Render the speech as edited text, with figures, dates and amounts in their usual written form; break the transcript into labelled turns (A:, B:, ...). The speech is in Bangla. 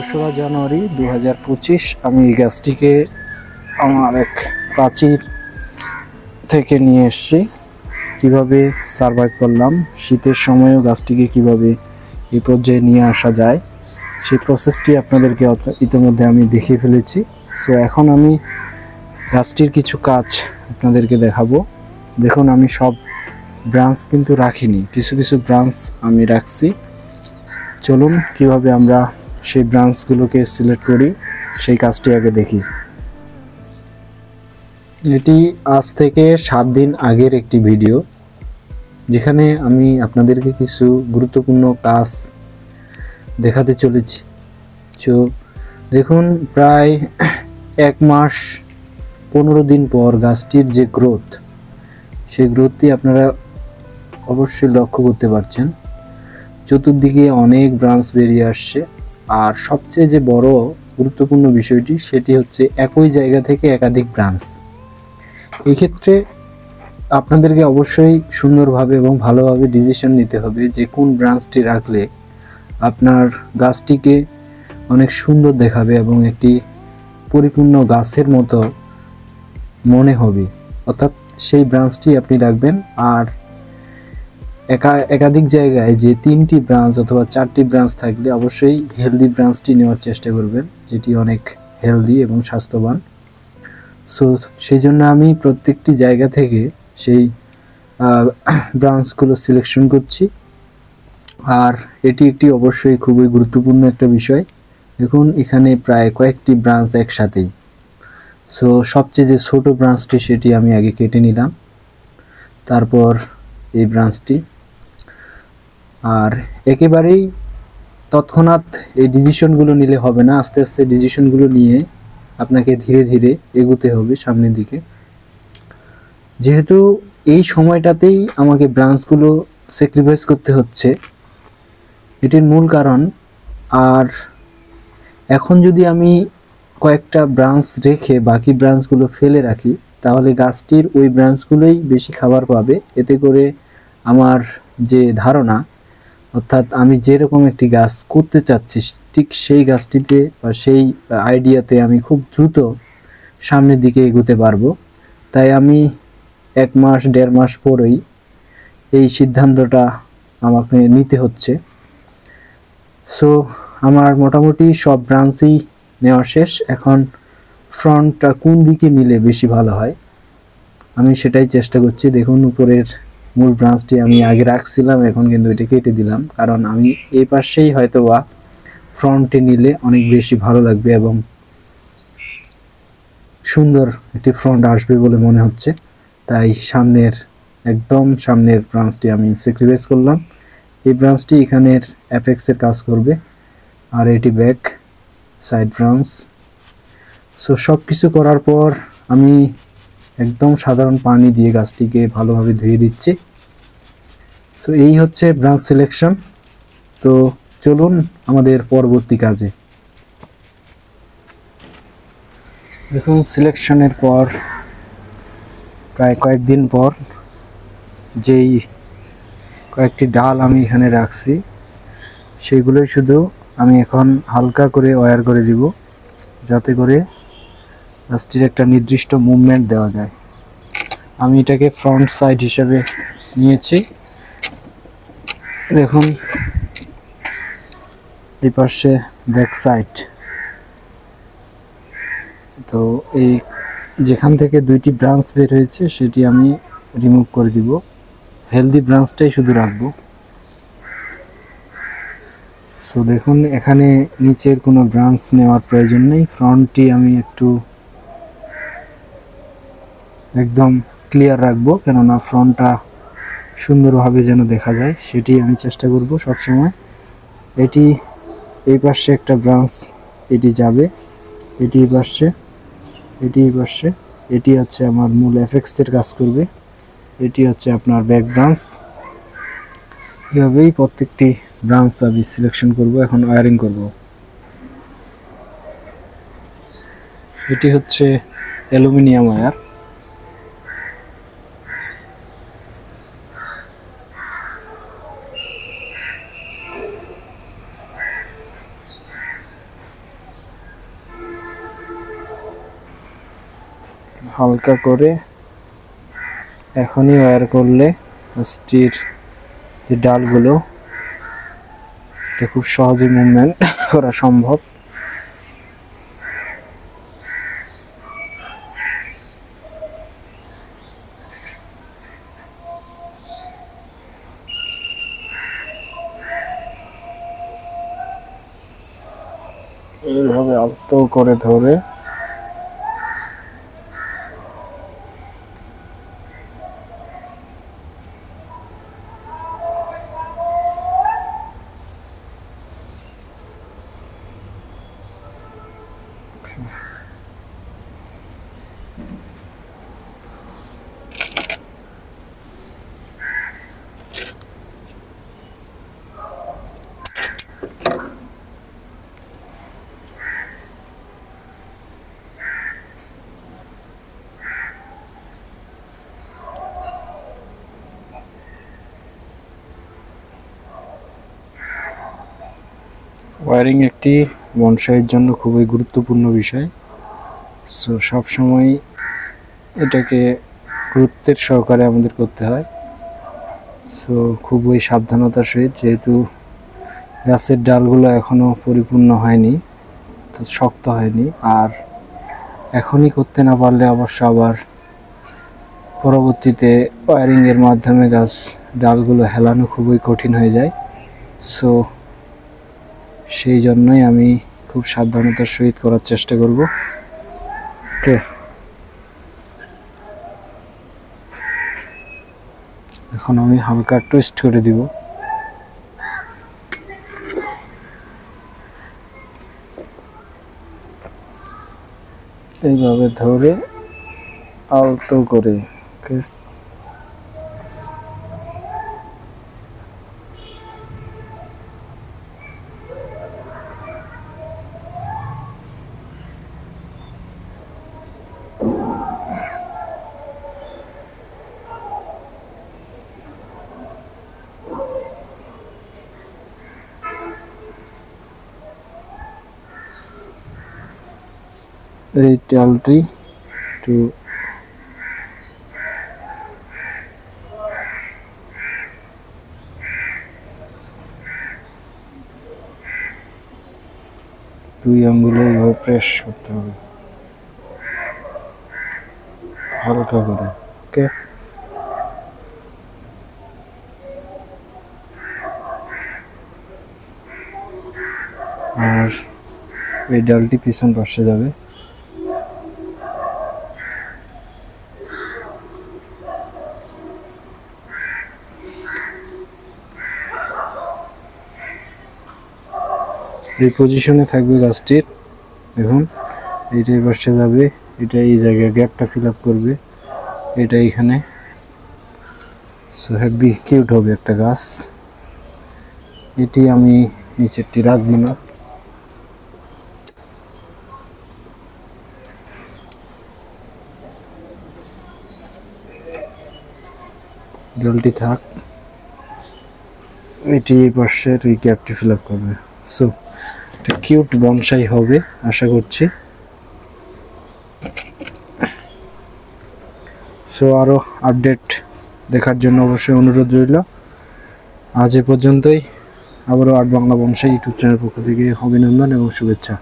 A: দোসরা জানুয়ারি 2025 আমি এই গাছটিকে আমার এক প্রাচীর থেকে নিয়ে এসেছি। কিভাবে সার্ভাইভ করলাম, শীতের সময়ও গাছটিকে কিভাবে এই পর্যায়ে নিয়ে আসা যায় সেই প্রসেসটি আপনাদেরকে ইতিমধ্যে আমি দেখিয়ে ফেলেছি। সো এখন আমি গাছটির কিছু কাজ আপনাদেরকে দেখাবো। দেখুন, আমি সব ব্রাঞ্চ কিন্তু রাখিনি, কিছু কিছু ব্রাঞ্চ আমি রাখছি। চলুন কিভাবে আমরা সেই ব্রাঞ্চগুলোকে সিলেক্ট করি সেই কাজটি আগে দেখি। এটি আজ থেকে 7 দিন আগের একটি ভিডিও, যেখানে আমি আপনাদেরকে কিছু গুরুত্বপূর্ণ কাজ দেখাতে চলেছি। তো দেখুন, প্রায় 1 মাস 15 দিন পর গাছটির যে গ্রোথ, সেই গ্রোথটি আপনারা অবশ্যই লক্ষ্য করতে পারছেন। চতুর্দিকে অনেক ব্রাঞ্চ বেরিয়ে আসছে, আর সবচেয়ে যে বড় গুরুত্বপূর্ণ বিষয়টি সেটি হচ্ছে একই জায়গা থেকে একাধিক ব্রাঞ্চ। এই ক্ষেত্রে আপনাদেরকে অবশ্যই সুন্দরভাবে এবং ভালোভাবে ডিসিশন নিতে হবে যে কোন ব্রাঞ্চটি রাখলে আপনার গাছটিকে অনেক সুন্দর দেখাবে এবং একটি পরিপূর্ণ গাছের মতো মনে হবে, অর্থাৎ সেই ব্রাঞ্চটি আপনি রাখবেন। আর একাধিক জায়গায় যে 3টি ব্রাঞ্চ অথবা 4টি ব্রাঞ্চ থাকলে অবশ্যই হেলদি ব্রাঞ্চটি নেওয়ার চেষ্টা করবেন, যেটি অনেক হেলদি এবং স্বাস্থ্যবান। সো সেই জন্য আমি প্রত্যেকটি জায়গা থেকে সেই ব্রাঞ্চগুলো সিলেকশন করছি। আর এটি একটি অবশ্যই খুবই গুরুত্বপূর্ণ একটা বিষয়। দেখুন, এখানে প্রায় কয়েকটি ব্রাঞ্চ একসাথেই। সো সবচেয়ে যে ছোট ব্রাঞ্চটি সেটি আমি আগে কেটে নিলাম, তারপর এই ব্রাঞ্চটি। আর একেবারেই তৎক্ষণাৎ এই ডিসিশনগুলো নিলে হবে না, আস্তে আস্তে ডিসিশনগুলো নিয়ে আপনাকে ধীরে ধীরে এগোতে হবে সামনের দিকে। যেহেতু এই সময়টাতেই আমাকে ব্রাঞ্চগুলো স্যাক্রিফাইস করতে হচ্ছে, এটির মূল কারণ। আর এখন যদি আমি কয়েকটা ব্রাঞ্চ রেখে বাকি ব্রাঞ্চগুলো ফেলে রাখি, তাহলে গাছটির ওই ব্রাঞ্চগুলোই বেশি খাবার পাবে। এতে করে আমার যে ধারণা, অর্থাৎ আমি যেরকম একটি গাছ করতে চাচ্ছি ঠিক সেই গাছটিতে বা সেই আইডিয়াতে আমি খুব দ্রুত সামনের দিকে এগোতে পারবো। তাই আমি 1 মাস 1.5 মাস পরেই এই সিদ্ধান্তটা আমাকে নিতে হচ্ছে। সো আমার মোটামুটি সব ব্রাঞ্চই নেওয়া শেষ। এখন ফ্রন্টটা কোন দিকে নিলে বেশি ভালো হয় আমি সেটাই চেষ্টা করছি। দেখুন, উপরের মূল ব্রাঞ্চটি আমি আগে রাখছিলাম, এখন কিন্তু এটা কেটে দিলাম, কারণ আমি এই পাশেই হয়তো বা ফ্রন্টে নিলে অনেক বেশি ভালো লাগবে এবং সুন্দর একটি ফ্রন্ট আসবে বলে মনে হচ্ছে। তাই একদম সামনের ব্রাঞ্চটি আমি স্যাক্রিফাইস করলাম। এই ব্রাঞ্চটি এখানের অ্যাপেক্সের কাজ করবে, আর এটি ব্যাক সাইড ব্রাঞ্চ। সো সব কিছু করার পর আমি একদম সাধারণ পানি দিয়ে গাছটিকে ভালোভাবে ধুয়ে দিচ্ছি। সো এই হচ্ছে ব্রাঞ্চ সিলেকশন। তো চলুন আমাদের পরবর্তী কাজে। দেখুন, সিলেকশনের পর প্রায় কয়েকদিন পর যেই কয়েকটি ডাল আমি এখানে রাখছি, সেইগুলোই শুধু আমি এখন হালকা করে ওয়্যার করে দিব, যাতে করে গাছটির একটা নির্দিষ্ট মুভমেন্ট দেওয়া যায়। আমি এটাকে ফ্রন্ট সাইড হিসেবে নিয়েছি। দেখুন, এই পাশে ব্যাক সাইড। তো এই যেখান থেকে 2টি ব্রাঞ্চ বের হয়েছে সেটি আমি রিমুভ করে দিব, হেলদি ব্রাঞ্চটাই শুধু রাখবো। সো দেখুন, এখানে নিচের কোনো ব্রাঞ্চ নেওয়ার প্রয়োজন নেই। ফ্রন্টটি আমি একটু একদম ক্লিয়ার রাখবো, কেননা ফ্রন্টটা সুন্দরভাবে যেন দেখা যায় সেটি আমি চেষ্টা করব সবসময়। এটি এই পাশে একটা ব্রাঞ্চ, এটি যাবে, এটি এই পাশে, এটি এই পাশে, এটি হচ্ছে আমার মূল এফেক্সের কাজ করবে, এটি হচ্ছে আপনার ব্যাক ব্রাঞ্চ। এভাবেই প্রত্যেকটি ব্রাঞ্চ আমি সিলেকশন করব। এখন ওয়্যারিং করব। এটি হচ্ছে অ্যালুমিনিয়াম ওয়্যার। হালকা করে এখনই ওয়্যার করলে গাছটির যে ডালগুলো খুব সহজে মুভমেন্ট করা সম্ভব। এইভাবে আলতো করে ধরে ওয়্যারিং একটি বনসাইয়ের জন্য খুবই গুরুত্বপূর্ণ বিষয়। সো সবসময় এটাকে গুরুত্বের সহকারে আমাদের করতে হয়। সো খুবই সাবধানতার সহিত, যেহেতু গাছের ডালগুলো এখনও পরিপূর্ণ হয়নি, তো শক্ত হয়নি, আর এখনই করতে না পারলে অবশ্য আবার পরবর্তীতে ওয়্যারিংয়ের মাধ্যমে গাছ ডালগুলো হেলানো খুবই কঠিন হয়ে যায়। সো সেই জন্যই আমি খুব সাবধানতার সহিত করার চেষ্টা করব। ওকে, এখন আমি হালকা টুইস্ট করে দিব। এইভাবে ধরে আলতো করে, ওকে, এই ডালটি একটু দুই আঙ্গুলে এইভাবে প্রেস করতে হবে হালকা করে। ওকে, আর এই ডালটি পিছন পাশে যাবে। এই পজিশনে থাকবে গাছটির। দেখুন, এটা এই পাশে যাবে, এটা এই জায়গায় গ্যাপটা ফিল আপ করবে, এটা এখানে। সো হেভি কিউট হবে একটা গাছ। এটি আমি নিচেরটি রাখবো না, জলটি থাক, এটি এই পাশের এই গ্যাপটি ফিল আপ করবে। সো এটা কিউট বনসাই হবে আশা করছি। সো আরও আপডেট দেখার জন্য অবশ্যই অনুরোধ রইল। আজ এ পর্যন্তই। আবারও art Bangla bonsai YouTube channel পক্ষ থেকে অভিনন্দন এবং শুভেচ্ছা।